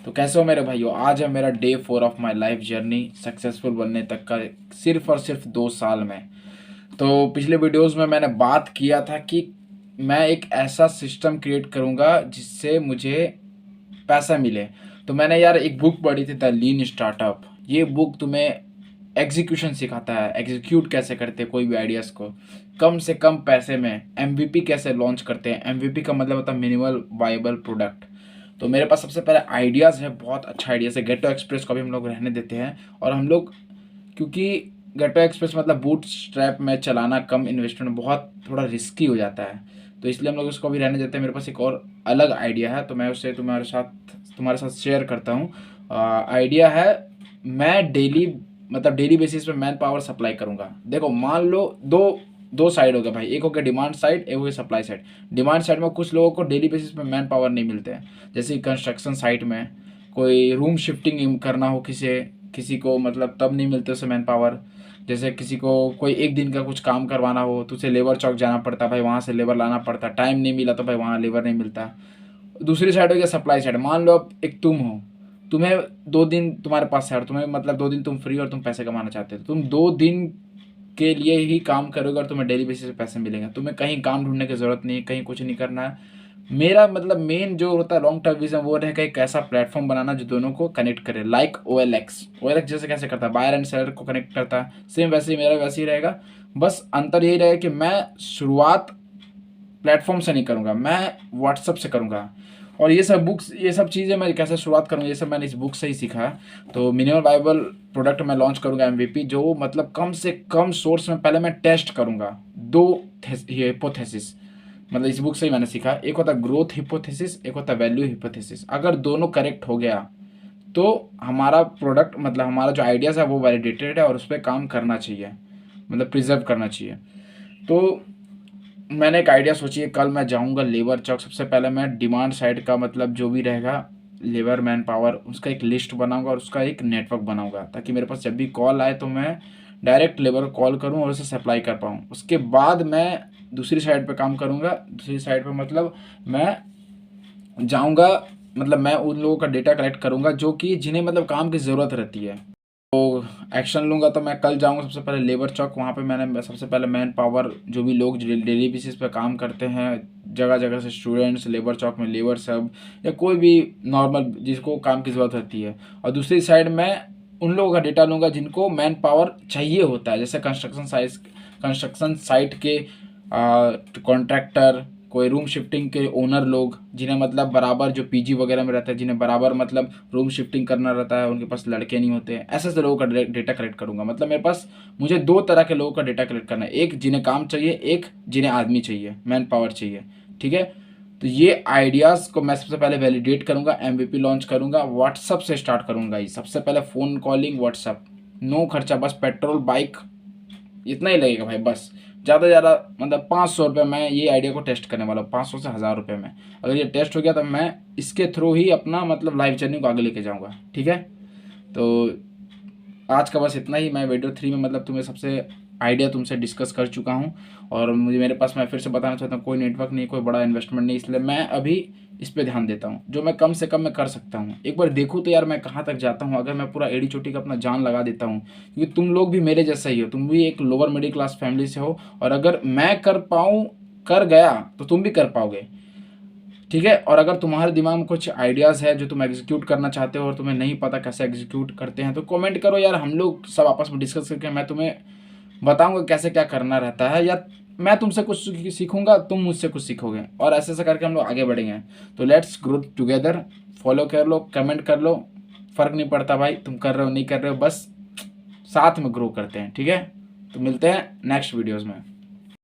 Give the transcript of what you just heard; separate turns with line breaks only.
तो कैसे हो मेरे भाइयों। आज है मेरा day 4 of my life journey successful बनने तक का, सिर्फ और सिर्फ 2 साल में। तो पिछले वीडियोस में मैंने बात किया था कि मैं एक ऐसा सिस्टम क्रिएट करूंगा जिससे मुझे पैसा मिले। तो मैंने यार एक बुक पढ़ी थी, द लीन स्टार्टअप। ये बुक तुम्हें एग्जीक्यूशन सिखाता है, एग्जीक्यूट कैसे करते हैं कोई भी आइडियाज़ को कम से कम पैसे में, एमवीपी कैसे लॉन्च करते हैं। एमवीपी का मतलब होता है मिनिमल वाइबल प्रोडक्ट। तो मेरे पास सबसे पहले आइडियाज़ है, बहुत अच्छा आइडियाज़ है। गेटो एक्सप्रेस को भी हम लोग रहने देते हैं, और हम लोग क्योंकि गेटो एक्सप्रेस मतलब बूट स्ट्रैप में चलाना कम इन्वेस्टमेंट बहुत थोड़ा रिस्की हो जाता है, तो इसलिए हम लोग उसको भी रहने देते हैं। मेरे पास एक और अलग आइडिया है, तो मैं उससे तुम्हारे साथ शेयर करता हूँ। आइडिया है, मैं डेली मतलब डेली बेसिस पे मैन पावर सप्लाई करूँगा। देखो मान लो दो दो साइड हो गया भाई, एक हो गया डिमांड साइड, एक हो गया सप्लाई साइड। डिमांड साइड में कुछ लोगों को डेली बेसिस पे मैन पावर नहीं मिलते हैं, जैसे कंस्ट्रक्शन साइट में कोई रूम शिफ्टिंग करना हो, किसी किसी को मतलब तब नहीं मिलते उसे मैन पावर। जैसे किसी को कोई एक दिन का कुछ काम करवाना हो तो उसे लेबर चौक जाना पड़ता भाई, वहाँ से लेबर लाना पड़ता, टाइम नहीं मिला तो भाई वहाँ लेबर नहीं मिलता। दूसरी साइड हो गया सप्लाई साइड। मान लो अब एक तुम हो, तुम्हें 2 दिन तुम्हारे पास है, और तुम्हें मतलब 2 दिन तुम फ्री और तुम पैसे कमाना चाहते हो, तुम 2 दिन के लिए ही काम करोगे और तुम्हें डेली बेसिस पे पैसे मिलेंगे। तुम्हें कहीं काम ढूंढने की ज़रूरत नहीं है, कहीं कुछ नहीं करना है। मेरा मतलब मेन जो होता है लॉन्ग टर्म विजन, वो रहेगा एक ऐसा प्लेटफॉर्म बनाना जो दोनों को कनेक्ट करे, लाइक OLX जैसे कैसे करता है, बायर एंड सेलर को कनेक्ट करता है, सेम वैसे ही मेरा वैसे ही रहेगा। बस अंतर यही रहेगा कि मैं शुरुआत प्लेटफॉर्म से नहीं करूँगा, मैं व्हाट्सअप से करूँगा। और ये सब बुक्स, ये सब चीज़ें मैं कैसे शुरुआत करूँगा, ये सब मैंने इस बुक से ही सीखा है। तो मिनिमम वाइबल प्रोडक्ट मैं लॉन्च करूँगा एमवीपी, जो मतलब कम से कम सोर्स में पहले मैं टेस्ट करूँगा। दो हिपोथेसिस, मतलब इस बुक से ही मैंने सीखा। एक होता है ग्रोथ हिपोथेसिस, एक होता है वैल्यू हिपोथेसिस। अगर दोनों करेक्ट हो गया तो हमारा प्रोडक्ट मतलब हमारा जो आइडियाज़ है वो वैलिडेटेड है, और उस पर काम करना चाहिए, मतलब प्रिजर्व करना चाहिए। तो मैंने एक आइडिया सोची है, कल मैं जाऊंगा लेबर चौक। सबसे पहले मैं डिमांड साइड का मतलब जो भी रहेगा लेबर मैन पावर, उसका एक लिस्ट बनाऊंगा और उसका एक नेटवर्क बनाऊंगा, ताकि मेरे पास जब भी कॉल आए तो मैं डायरेक्ट लेबर को कॉल करूं और उसे सप्लाई कर पाऊँ। उसके बाद मैं दूसरी साइड पे काम करूंगा। दूसरी साइड पे मतलब मैं जाऊंगा, मतलब मैं उन लोगों का डेटा कलेक्ट करूंगा जो कि जिन्हें मतलब काम की ज़रूरत रहती है। तो एक्शन लूँगा। तो मैं कल जाऊँगा सबसे पहले लेबर चौक, वहाँ पे मैंने सबसे पहले मैन पावर जो भी लोग डेली बेसिस पे काम करते हैं, जगह जगह से स्टूडेंट्स, लेबर चौक में लेबर सब, या कोई भी नॉर्मल जिसको काम की ज़रूरत रहती है। और दूसरी साइड मैं उन लोगों का डेटा लूँगा जिनको मैन पावर चाहिए होता है, जैसे कंस्ट्रक्शन साइट के कॉन्ट्रैक्टर, कोई रूम शिफ्टिंग के ओनर लोग, जिन्हें मतलब बराबर जो पीजी वगैरह में रहते हैं, जिन्हें बराबर मतलब रूम शिफ्टिंग करना रहता है, उनके पास लड़के नहीं होते हैं, ऐसे ऐसे लोगों का डेटा कलेक्ट करूंगा। मतलब मेरे पास मुझे 2 तरह के लोगों का डेटा कलेक्ट करना है, एक जिन्हें काम चाहिए, एक जिन्हें आदमी चाहिए, मैन पावर चाहिए। ठीक है। तो ये आइडियाज़ को मैं सबसे पहले वैलिडेट करूंगा, एमवीपी लॉन्च करूंगा, व्हाट्सअप से स्टार्ट करूंगा। ये सबसे पहले फ़ोन कॉलिंग, व्हाट्सअप, नो खर्चा, बस पेट्रोल बाइक इतना ही लगेगा भाई, बस ज़्यादा से ज़्यादा मतलब 500 रुपये में ये आइडिया को टेस्ट करने वाला हूँ, 500 से 1000 रुपये में। अगर ये टेस्ट हो गया तो मैं इसके थ्रू ही अपना मतलब लाइफ जर्नी को आगे लेके जाऊँगा। ठीक है। तो आज का बस इतना ही। मैं वीडियो 3 में मतलब तुम्हें सबसे आइडिया तुमसे डिस्कस कर चुका हूँ, और मुझे मेरे पास, मैं फिर से बताना चाहता हूँ, कोई नेटवर्क नहीं, कोई बड़ा इन्वेस्टमेंट नहीं, इसलिए मैं अभी इस पे ध्यान देता हूँ। जो मैं कम से कम मैं कर सकता हूँ, एक बार देखूँ तो यार मैं कहाँ तक जाता हूँ, अगर मैं पूरा एड़ी चोटी का अपना जान लगा देता हूँ। क्योंकि तुम लोग भी मेरे जैसा ही हो, तुम भी एक लोअर मिडिल क्लास फैमिली से हो, और अगर मैं कर गया तो तुम भी कर पाओगे। ठीक है। और अगर तुम्हारे दिमाग में कुछ आइडियाज़ है जो तुम एग्जीक्यूट करना चाहते हो और तुम्हें नहीं पता कैसे एग्जीक्यूट करते हैं, तो कमेंट करो यार, हम लोग सब आपस में डिस्कस करके मैं तुम्हें बताऊंगा कैसे क्या करना रहता है, या मैं तुमसे कुछ सीखूंगा, तुम मुझसे कुछ सीखोगे, और ऐसे ऐसे करके हम लोग आगे बढ़ेंगे। तो लेट्स ग्रो टुगेदर। फॉलो कर लो, कमेंट कर लो, फ़र्क नहीं पड़ता भाई तुम कर रहे हो नहीं कर रहे हो, बस साथ में ग्रो करते हैं। ठीक है। तो मिलते हैं नेक्स्ट वीडियोज़ में।